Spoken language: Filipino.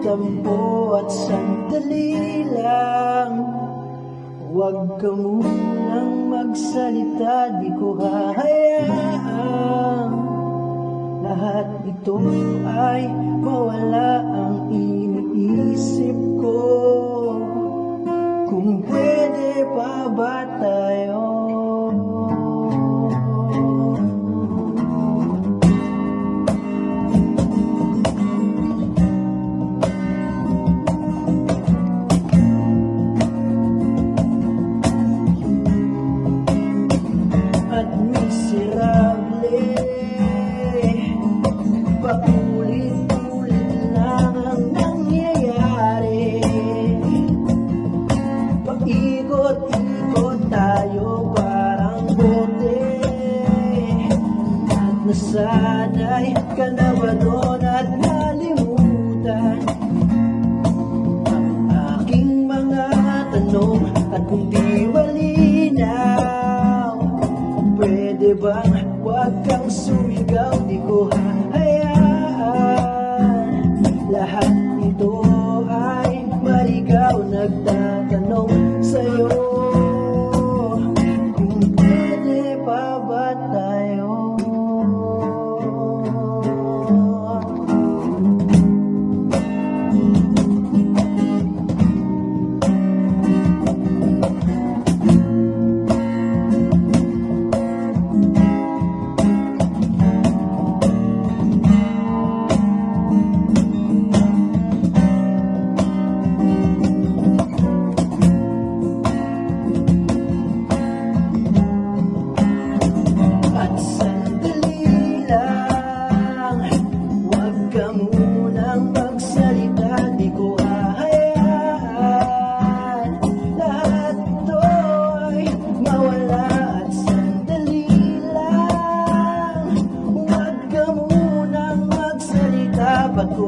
magtampo at sandali lang. Huwag ka munang magsalita, di ko hahayaang lahat ito ay mawala ang iniisip ko. Kung pwede pa ba tayo? At miserable, paulit-ulit lang ang nangyayari. Paikot-ikot tayo parang bote, at nasanay ka na ba doon at nalimutan ang aking mga tanong? At kung di malinaw, pwede bang huwag kang sumigaw? Di ko hahayaan lahat ito ay marigaw. Nagtatanong sa'yo, kung pwede pa ba tayo? Ba't ko